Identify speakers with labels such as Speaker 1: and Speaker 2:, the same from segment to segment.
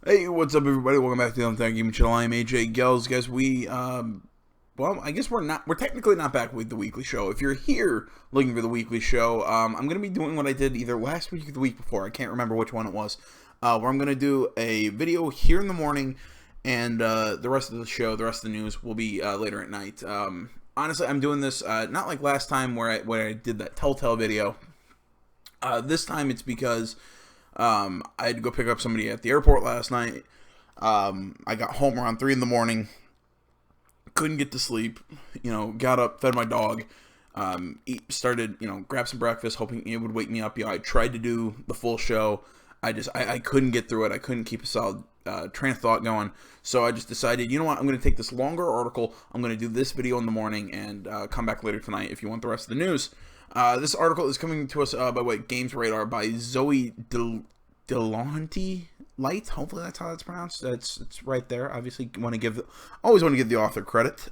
Speaker 1: Hey, what's up, everybody? Welcome back to the Thank You Channel. I'm AJ Gels, guys. Well, I guess we're technically not back with the weekly show. If you're here looking for the weekly show, I'm going to be doing what I did either last week or the week before. I can't remember which one it was. Where I'm going to do a video here in the morning, and the rest of the show, the rest of the news, will be later at night. Honestly, I'm doing this not like last time where I did that Telltale video. This time it's because I had to go pick up somebody at the airport last night. I got home around 3 in the morning. Couldn't get to sleep. Got up, fed my dog. Started, grab some breakfast, hoping it would wake me up. I tried to do the full show. I couldn't get through it. I couldn't keep a solid train of thought going. So I just decided, you know what? I'm going to take this longer article. I'm going to do this video in the morning and come back later tonight if you want the rest of the news. This article is coming to us by Games Radar by Zoe Delonte Light. Hopefully that's how that's pronounced. It's right there. Obviously, always want to give the author credit.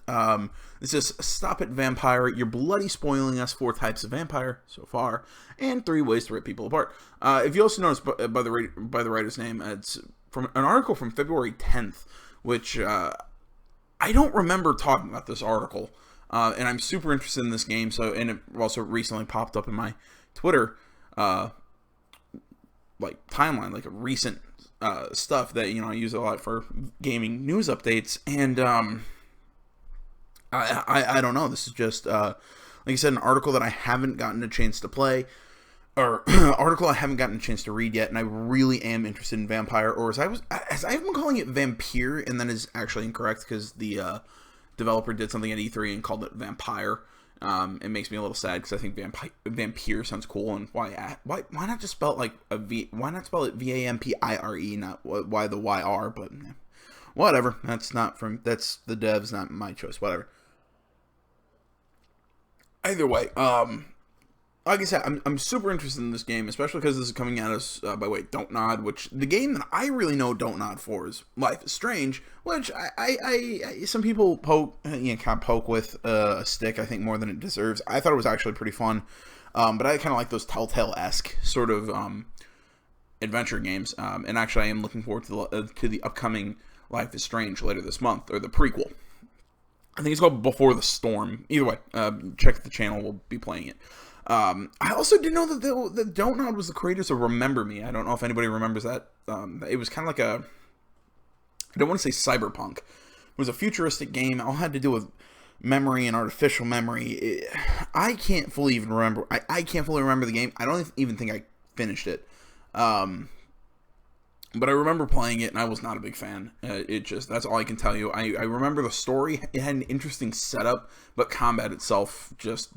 Speaker 1: This is Stop It Vampyr. You're bloody spoiling us 4 types of vampire so far, and 3 ways to rip people apart. If you also notice by the writer's name, it's from an article from February 10th, which I don't remember talking about this article. And I'm super interested in this game, and it also recently popped up in my Twitter, timeline, like a recent stuff that I use a lot for gaming news updates, and I don't know. This is just like I said, an article that I haven't gotten a chance to play, or article I haven't gotten a chance to read yet, and I really am interested in Vampyr, or as I've been calling it Vampyr, and that is actually incorrect because the developer did something at E3 and called it Vampyr. It makes me a little sad because I think Vampyr sounds cool, and why not just spell it like a V? Why not spell it Vampire, not why the YR? But whatever. That's the devs, not my choice. Whatever. Either way, like I said, I'm super interested in this game, especially because this is coming at us by way of Dontnod, which the game that I really know Dontnod for is Life is Strange, which I some people poke with a stick, I think, more than it deserves. I thought it was actually pretty fun, but I kind of like those Telltale-esque sort of adventure games, and actually I am looking forward to the upcoming Life is Strange later this month, or the prequel. I think it's called Before the Storm. Either way, check the channel, we'll be playing it. I also didn't know that Dontnod was the creators of Remember Me. I don't know if anybody remembers that. It was kind of like I don't want to say cyberpunk. It was a futuristic game. All had to do with memory and artificial memory. I can't fully even remember. I can't fully remember the game. I don't even think I finished it. But I remember playing it, and I was not a big fan. That's all I can tell you. I remember the story. It had an interesting setup, but combat itself just,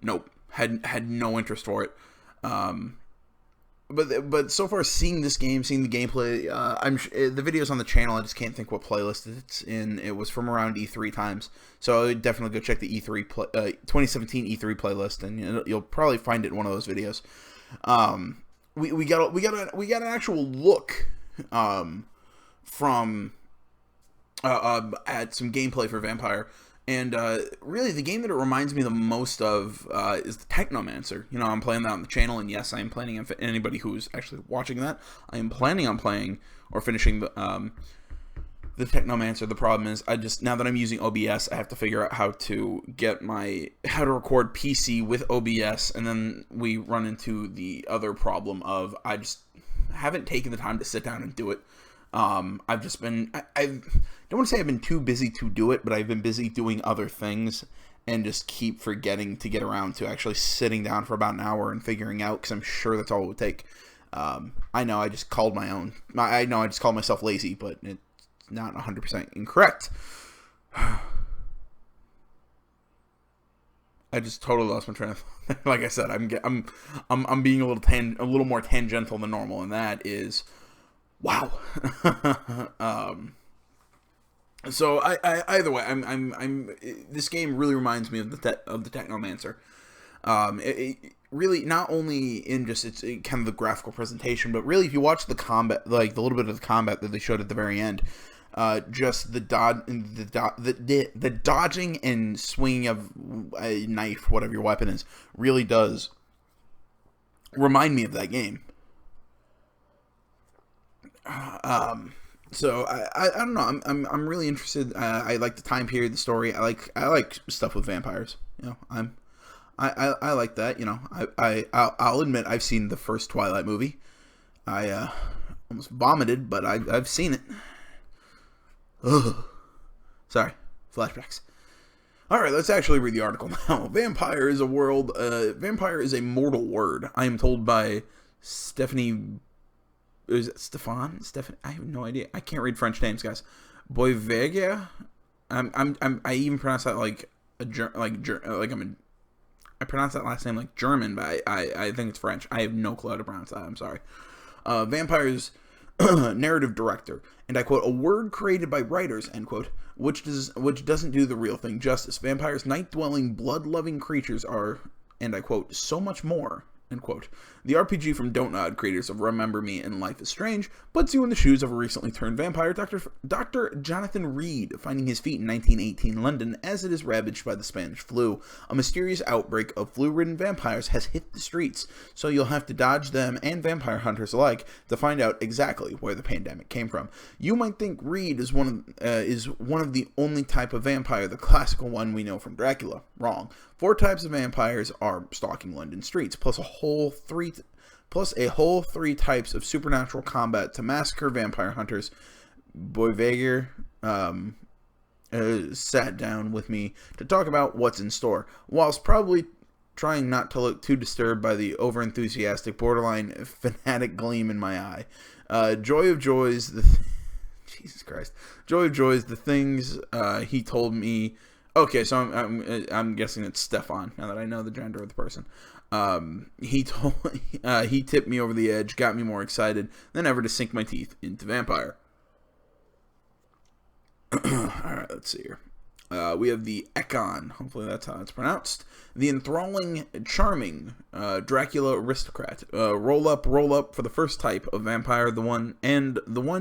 Speaker 1: nope. Had no interest for it. But so far, seeing this game, seeing the gameplay, the videos on the channel, I just can't think what playlist it's in. It was from around E3 times, so I would definitely go check the E3 2017 E3 playlist, and you'll probably find it in one of those videos. We got an actual look from at some gameplay for Vampyr. And really, the game that it reminds me the most of is the Technomancer. I'm playing that on the channel, and yes, I am planning on anybody who's actually watching that, I am planning on playing or finishing the Technomancer. The problem is, now that I'm using OBS, I have to figure out how to record PC with OBS, and then we run into the other problem of I just haven't taken the time to sit down and do it. I've just been, I don't want to say I've been too busy to do it, but I've been busy doing other things and just keep forgetting to get around to actually sitting down for about an hour and figuring out, because I'm sure that's all it would take. I know I just called myself lazy, but it's not 100% incorrect. I just totally lost my train of thought. Like I said, I'm being a little more tangential than normal, and that is, wow. So either way, this game really reminds me of the Technomancer. It really, not only in just its kind of the graphical presentation, but really if you watch the combat, like the little bit of the combat that they showed at the very end, just the dodging and swinging of a knife, whatever your weapon is, really does remind me of that game. So I don't know. I'm really interested. I like the time period, the story. I like stuff with vampires. You know, I like that. You know, I'll admit I've seen the first Twilight movie. I almost vomited, but I've seen it. Ugh. Sorry, flashbacks. All right, let's actually read the article now. Vampire is a world. Vampire is a mortal word. I am told by Stephanie. Is it Stefan? Stephanie? I have no idea. I can't read French names, guys. Boyvega. I even pronounce that like a I pronounce that last name like German, but I think it's French. I have no clue how to pronounce that. I'm sorry. Vampire's narrative director, and I quote, a word created by writers, end quote, which doesn't do the real thing justice. Vampires, night-dwelling, blood-loving creatures are, and I quote, so much more, end quote. The RPG from Dontnod, creators of Remember Me and Life is Strange, puts you in the shoes of a recently turned vampire, Dr. Jonathan Reed, finding his feet in 1918 London as it is ravaged by the Spanish flu. A mysterious outbreak of flu-ridden vampires has hit the streets, so you'll have to dodge them and vampire hunters alike to find out exactly where the pandemic came from. You might think Reed is one of the only type of vampire, the classical one we know from Dracula. Wrong. 4 types of vampires are stalking London streets, plus a whole 3 types of supernatural combat to massacre vampire hunters. Boyvager sat down with me to talk about what's in store, whilst probably trying not to look too disturbed by the overenthusiastic, borderline fanatic gleam in my eye. Joy of joys, Jesus Christ, joy of joys, the things he told me. Okay, so I'm guessing it's Stefan, now that I know the gender of the person. He tipped me over the edge, got me more excited than ever to sink my teeth into Vampire. Alright, let's see here. We have the Ekon, hopefully that's how it's pronounced. The enthralling, charming Dracula aristocrat. Roll up for the first type of vampire, the one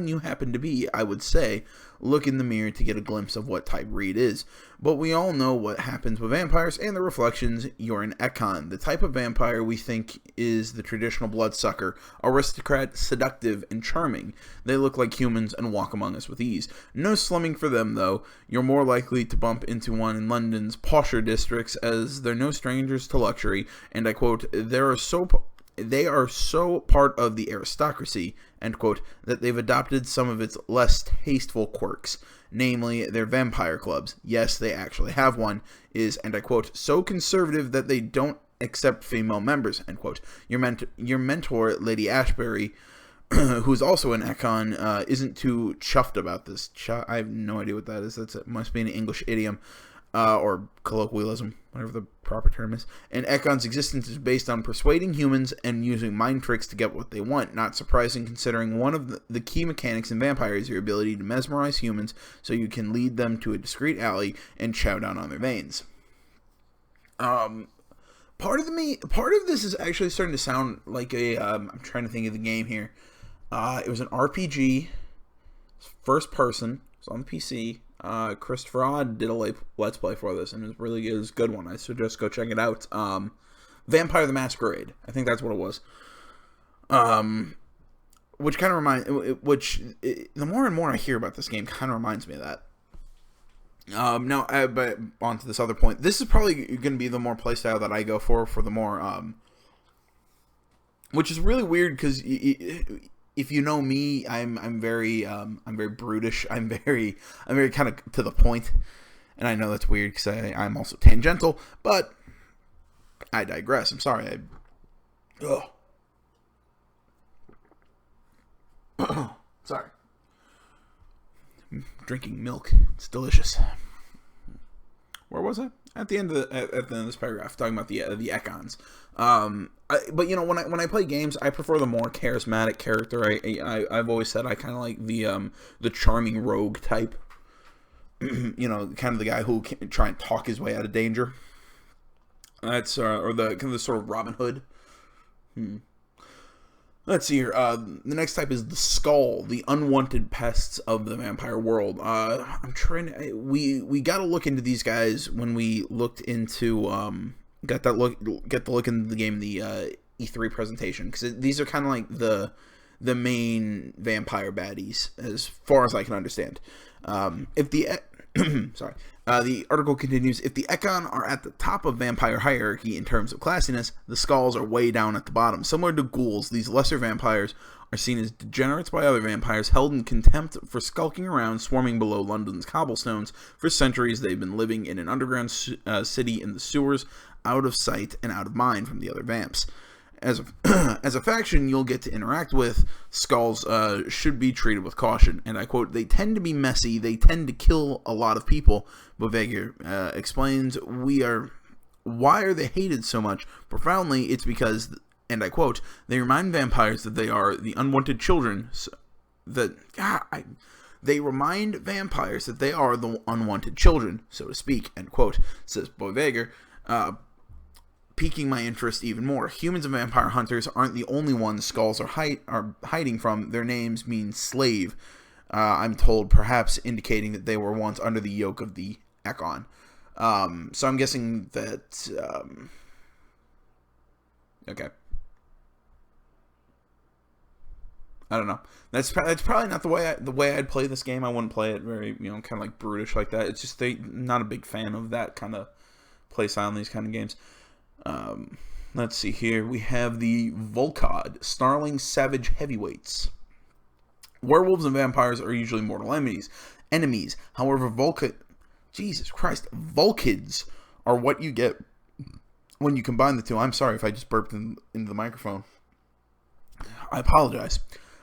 Speaker 1: you happen to be, I would say. Look in the mirror to get a glimpse of what type Reed is. But we all know what happens with vampires and the reflections. You're an Ekon, the type of vampire we think is the traditional bloodsucker, aristocrat, seductive, and charming. They look like humans and walk among us with ease. No slumming for them, though. You're more likely to bump into one in London's posher districts, as they're no strangers to luxury, and I quote, they are so part of the aristocracy, end quote, that they've adopted some of its less tasteful quirks, namely their vampire clubs. Yes, they actually have one, is, and I quote, so conservative that they don't accept female members, end quote. Your mentor, Lady Ashbury, who's also an Ekon, isn't too chuffed about this. I have no idea what that is. It must be an English idiom. Or colloquialism, whatever the proper term is. And Ekon's existence is based on persuading humans and using mind tricks to get what they want. Not surprising, considering one of the key mechanics in Vampire is your ability to mesmerize humans so you can lead them to a discreet alley and chow down on their veins. Part of this is actually starting to sound like I'm trying to think of the game here. It was an RPG, first person, it's on the PC. Christopher Odd did a let's play for this, and it was a good one. I suggest go check it out. Vampire the Masquerade, I think that's what it was. Which kind of the more and more I hear about this game, kind of reminds me of that. But on to this other point. This is probably going to be the more playstyle that I go for the more, which is really weird because if you know me, I'm very brutish. I'm very kind of to the point, and I know that's weird because I'm also tangential, but I digress. I'm sorry. Sorry. I'm drinking milk. It's delicious. Where was I? At the end of this paragraph, talking about the Ekons. But you know, when I play games, I prefer the more charismatic character. I've always said I kind of like the charming rogue type. You know, kind of the guy who can try and talk his way out of danger. That's or the kind of the sort of Robin Hood. Let's see here. The next type is the Skull, the unwanted pests of the vampire world. I'm trying to. We got to look into these guys when we looked into get the look into the game, the E3 presentation, because these are kind of like the main vampire baddies, as far as I can understand. If the sorry, the article continues: if the Ekon are at the top of vampire hierarchy in terms of classiness, the Skulls are way down at the bottom. Similar to ghouls, these lesser vampires are seen as degenerates by other vampires, held in contempt for skulking around, swarming below London's cobblestones. For centuries, they've been living in an underground city in the sewers, out of sight and out of mind from the other vamps. As a faction you'll get to interact with, Skulls should be treated with caution. And I quote, they tend to be messy, they tend to kill a lot of people. Vampyr explains, why are they hated so much? Profoundly, it's because, and I quote, they remind vampires that they are the unwanted children, they remind vampires that they are the unwanted children, so to speak, end quote, says Vampyr, piquing my interest even more. Humans and vampire hunters aren't the only ones Skulls are hiding from. Their names mean slave, I'm told, perhaps indicating that they were once under the yoke of the Ekon. So I'm guessing that, okay. I don't know. That's probably not the way I'd play this game. I wouldn't play it very, kind of like brutish like that. It's just not a big fan of that kind of play style in these kind of games. Let's see here. We have the Volkod, Snarling Savage Heavyweights. Werewolves and vampires are usually mortal enemies. However, Jesus Christ, Volkids are what you get when you combine the two. I'm sorry if I just burped into the microphone. I apologize.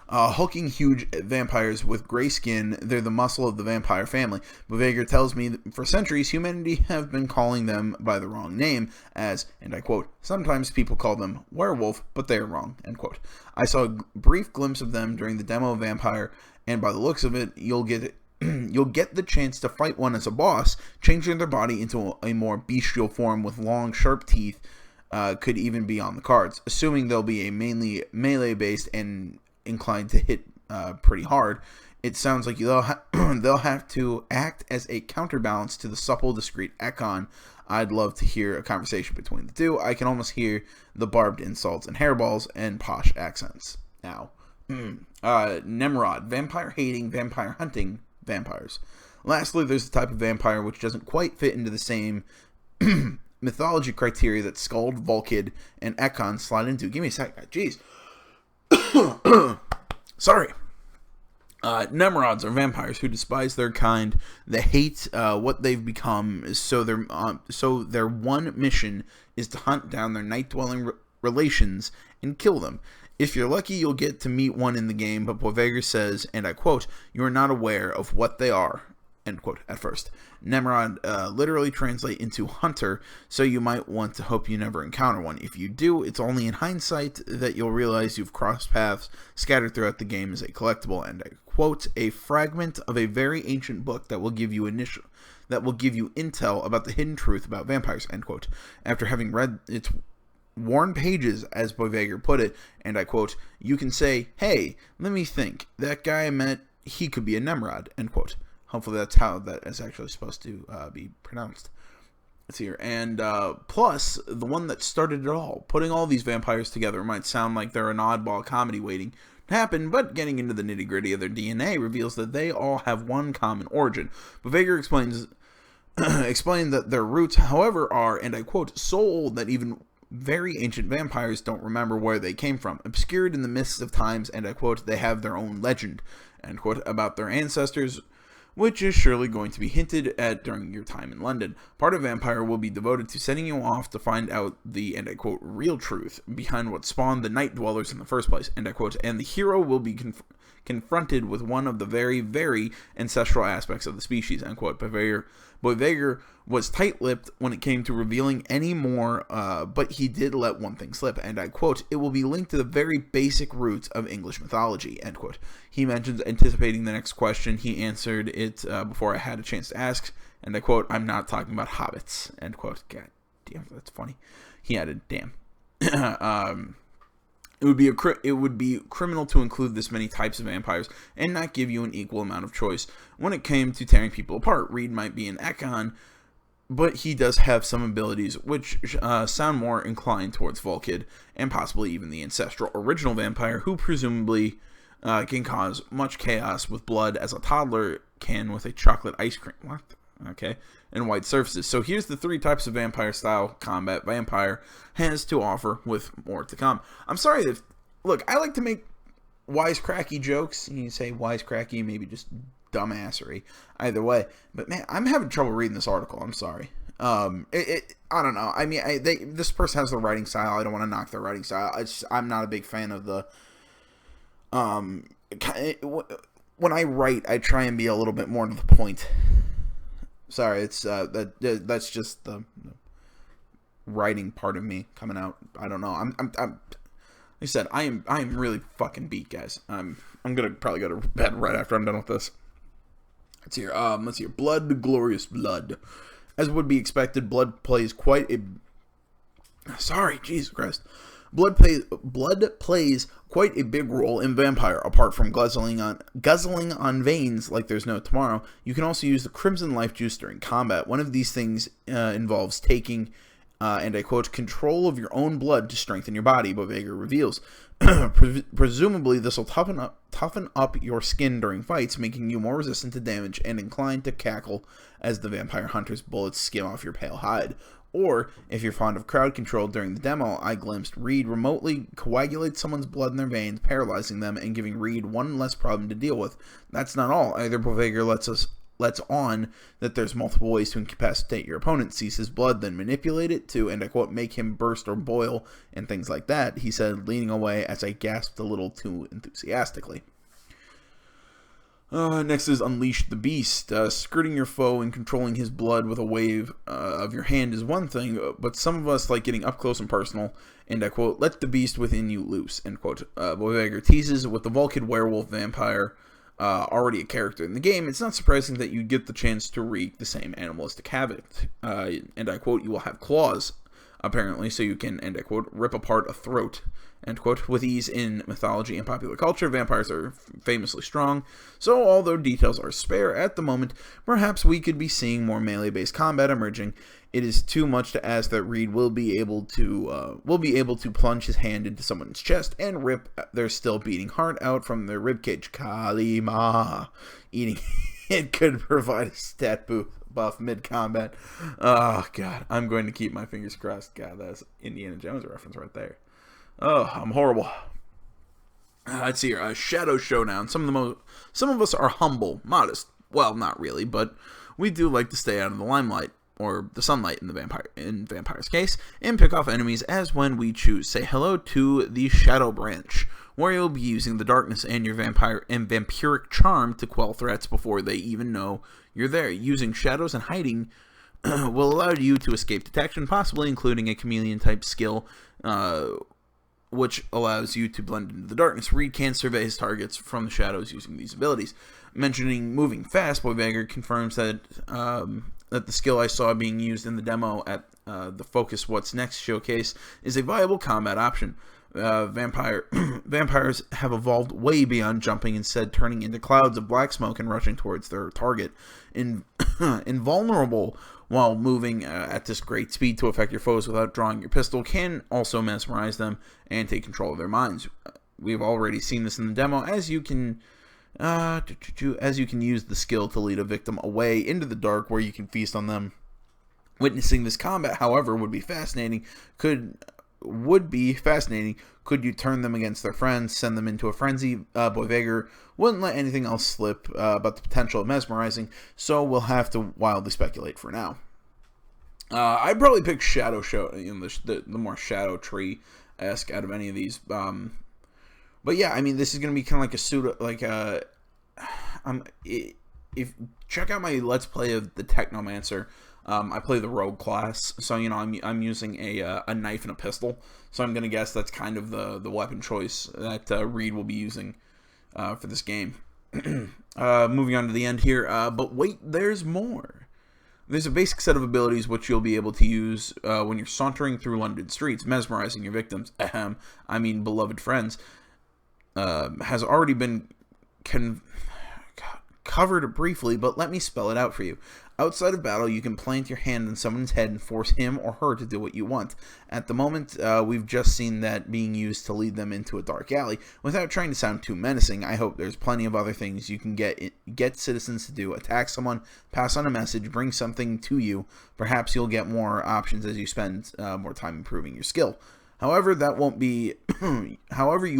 Speaker 1: Hulking huge vampires with gray skin, they're the muscle of the vampire family. Vampyr tells me that for centuries, humanity have been calling them by the wrong name, as, and I quote, sometimes people call them werewolf, but they are wrong, end quote. I saw a brief glimpse of them during the demo of Vampyr, and by the looks of it, you'll get the chance to fight one as a boss, changing their body into a more bestial form with long, sharp teeth. Could even be on the cards, assuming they'll be a mainly melee-based and inclined to hit pretty hard. It sounds like they'll have to act as a counterbalance to the supple, discreet Ekon. I'd love to hear a conversation between the two. I can almost hear the barbed insults and hairballs and posh accents. Now, Nemrod, vampire-hating, vampire-hunting vampires. Lastly, there's the type of vampire which doesn't quite fit into the same mythology criteria that Skuld, Volkid, and Ekon slide into. Give me a sec. Jeez. Sorry. Nemrods are vampires who despise their kind. They hate what they've become, so their one mission is to hunt down their night-dwelling relations and kill them. If you're lucky, you'll get to meet one in the game, but Vampyr says, and I quote, you are not aware of what they are, end quote, at first. Nemrod literally translate into hunter, so you might want to hope you never encounter one. If you do, it's only in hindsight that you'll realize you've crossed paths scattered throughout the game as a collectible, and I quote, a fragment of a very ancient book that will give you intel about the hidden truth about vampires, end quote. After having read its worn pages, as Vampyr put it, and I quote, you can say, hey, let me think, that guy I met, he could be a Nemrod, end quote. Hopefully that's how that is actually supposed to be pronounced. Let's see here. And plus, the one that started it all. Putting all these vampires together might sound like they're an oddball comedy waiting to happen, but getting into the nitty-gritty of their DNA reveals that they all have one common origin. Vampyr explained that their roots, however, are, and I quote, so old that even very ancient vampires don't remember where they came from. Obscured in the mists of times, and I quote, they have their own legend, end quote, about their ancestors, which is surely going to be hinted at during your time in London. Part of Vampyr will be devoted to sending you off to find out the, and I quote, real truth behind what spawned the Night Dwellers in the first place, and I quote, and the hero will be confronted with one of the very, very ancestral aspects of the species, end quote. Vampyr was tight-lipped when it came to revealing any more, but he did let one thing slip, and I quote, it will be linked to the very basic roots of English mythology, end quote. He mentions anticipating the next question. He answered it before I had a chance to ask, and I quote, I'm not talking about hobbits, end quote. God damn, that's funny. He added, damn. It would be criminal to include this many types of vampires and not give you an equal amount of choice when it came to tearing people apart. Reed might be an Ekon, but he does have some abilities which sound more inclined towards Volkid, and possibly even the ancestral original vampire, who presumably can cause much chaos with blood as a toddler can with a chocolate ice cream. What? Okay. And white surfaces. So here's the 3 types of vampire-style combat Vampyr has to offer, with more to come. I'm sorry if... Look, I like to make wisecracky jokes. You say wisecracky, maybe just dumbassery. Either way. But, man, I'm having trouble reading this article. I'm sorry. I don't know. I mean, this person has the writing style. I don't want to knock their writing style. I'm not a big fan of the... when I write, I try and be a little bit more to the point. Sorry, it's that's just the writing part of me coming out. I don't know. I'm like I said, I am really fucking beat, guys. I'm gonna probably go to bed right after I'm done with this. Let's hear. Blood, glorious blood. As would be expected, blood plays quite a... Sorry, Jesus Christ. Blood plays quite a big role in Vampyr. Apart from guzzling on veins like there's no tomorrow, you can also use the Crimson Life Juice during combat. One of these things involves taking, and I quote, control of your own blood to strengthen your body, Vampyr reveals. Presumably, this will toughen up your skin during fights, making you more resistant to damage and inclined to cackle as the vampire hunter's bullets skim off your pale hide. Or, if you're fond of crowd control, during the demo, I glimpsed Reed remotely coagulate someone's blood in their veins, paralyzing them, and giving Reed one less problem to deal with. That's not all. Either Vampyr lets on that there's multiple ways to incapacitate your opponent, seize his blood, then manipulate it to, and I quote, make him burst or boil, and things like that, he said, leaning away as I gasped a little too enthusiastically. Next is Unleash the Beast. Skirting your foe and controlling his blood with a wave of your hand is one thing, but some of us like getting up close and personal, and I quote, let the beast within you loose, end quote. Vampyr teases with the Volkid werewolf vampire already a character in the game. It's not surprising that you get the chance to wreak the same animalistic havoc. And I quote, you will have claws, apparently, so you can, and I quote, rip apart a throat, end quote. With ease in mythology and popular culture, vampires are famously strong, so although details are spare at the moment, perhaps we could be seeing more melee-based combat emerging. It is too much to ask that Reed will be able to plunge his hand into someone's chest and rip their still beating heart out from their ribcage. Kalima. Eating it could provide a stat buff mid-combat. Oh, God. I'm going to keep my fingers crossed. God, that's Indiana Jones reference right there. Oh, I'm horrible. Let's see here. Shadow Showdown. Some of us are humble, modest. Well, not really, but we do like to stay out of the limelight, or the sunlight in Vampyr's case, and pick off enemies as when we choose. Say hello to the Shadow Branch, where you'll be using the darkness and your vampiric charm to quell threats before they even know you're there. Using shadows and hiding will allow you to escape detection, possibly including a chameleon-type skill, which allows you to blend into the darkness. Reed can survey his targets from the shadows using these abilities. Mentioning moving fast, Vampyr confirms that that the skill I saw being used in the demo at the Focus What's Next showcase is a viable combat option. Vampires have evolved way beyond jumping, instead turning into clouds of black smoke and rushing towards their target. Invulnerable while moving at this great speed to affect your foes without drawing your pistol, can also mesmerize them and take control of their minds. We've already seen this in the demo, as you can use the skill to lead a victim away into the dark where you can feast on them. Witnessing this combat, however, would be fascinating. Could you turn them against their friends, send them into a frenzy? Vampyr wouldn't let anything else slip about the potential of mesmerizing, so we'll have to wildly speculate for now. I'd probably pick Shadow Show, the more Shadow Tree-esque out of any of these. But yeah, I mean, this is going to be kind of like a pseudo, if check out my Let's Play of the Technomancer. I play the rogue class, so I'm using a knife and a pistol. So I'm gonna guess that's kind of the weapon choice that Reed will be using for this game. Moving on to the end here, but wait, there's more. There's a basic set of abilities which you'll be able to use when you're sauntering through London streets, mesmerizing your victims. Beloved friends. Has already been covered briefly, but let me spell it out for you. Outside of battle, you can plant your hand on someone's head and force him or her to do what you want. At the moment, we've just seen that being used to lead them into a dark alley. Without trying to sound too menacing, I hope there's plenty of other things you can get citizens to do. Attack someone, pass on a message, bring something to you. Perhaps you'll get more options as you spend more time improving your skill. However, you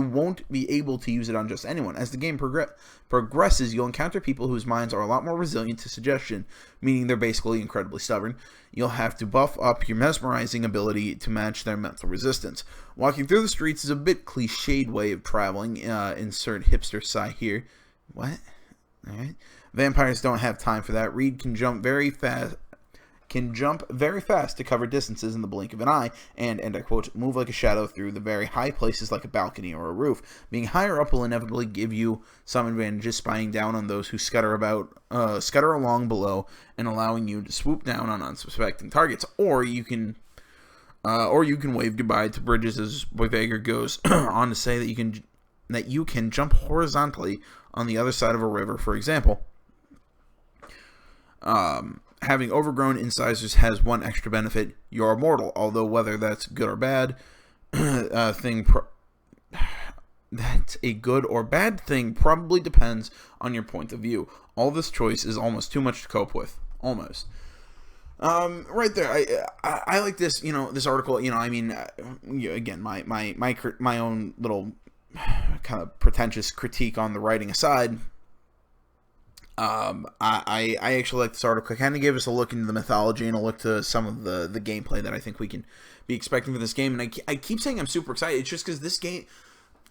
Speaker 1: won't be able to use it on just anyone. As the game progresses, you'll encounter people whose minds are a lot more resilient to suggestion, meaning they're basically incredibly stubborn. You'll have to buff up your mesmerizing ability to match their mental resistance. Walking through the streets is a bit cliched way of traveling. Insert hipster sigh here. What? Alright. Vampires don't have time for that. Reed can jump very fast to cover distances in the blink of an eye, and I quote, move like a shadow through the very high places like a balcony or a roof. Being higher up will inevitably give you some advantages, spying down on those who scutter along below, and allowing you to swoop down on unsuspecting targets. Or you can wave goodbye to bridges, as Vampyr goes on to say that you can jump horizontally on the other side of a river, for example. Having overgrown incisors has one extra benefit: you're immortal. Although whether that's good or bad that's a good or bad thing probably depends on your point of view. All this choice is almost too much to cope with. Almost. Right there. I like this. This article. Again, my own little kind of pretentious critique on the writing aside. I actually like this article. It kind of gave us a look into the mythology and a look to some of the gameplay that I think we can be expecting for this game. And I keep saying I'm super excited. It's just because this game,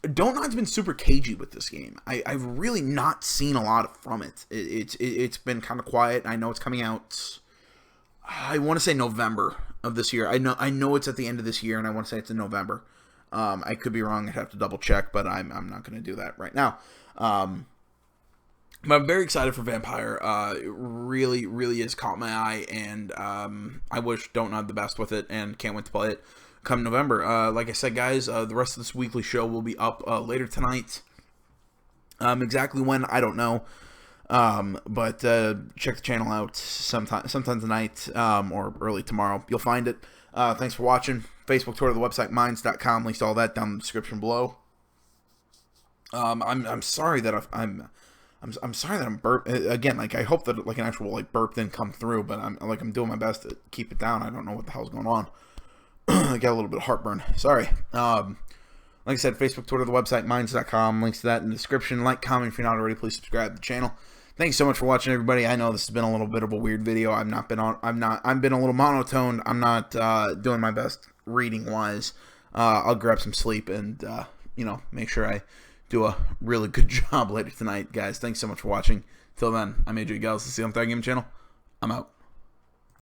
Speaker 1: Dontnod's been super cagey with this game. I've really not seen a lot from it. It's been kind of quiet. I know it's coming out, I want to say November of this year. I know it's at the end of this year, and I want to say it's in November. I could be wrong. I'd have to double check, but I'm not going to do that right now. But I'm very excited for Vampyr. It really, really has caught my eye, and I wish Dontnod the best with it, and can't wait to play it come November. Like I said, guys, the rest of this weekly show will be up later tonight. Exactly when, I don't know. But check the channel out sometime tonight or early tomorrow. You'll find it. Thanks for watching. Facebook, Twitter, the website, minds.com. Links to all that down in the description below. I'm sorry that I'm sorry that I'm burp again. Like, I hope that like an actual burp didn't come through, but I'm doing my best to keep it down. I don't know what the hell's going on. I got a little bit of heartburn. Sorry. Like I said, Facebook, Twitter, the website, minds.com. Links to that in the description. Like, comment if you're not already. Please subscribe to the channel. Thank you so much for watching, everybody. I know this has been a little bit of a weird video. I've been a little monotoned. I'm not doing my best reading wise. I'll grab some sleep and make sure I do a really good job later tonight, guys. Thanks so much for watching. Till then, I'm AJ Gals. This is the Vampyr Gaming Channel. I'm out.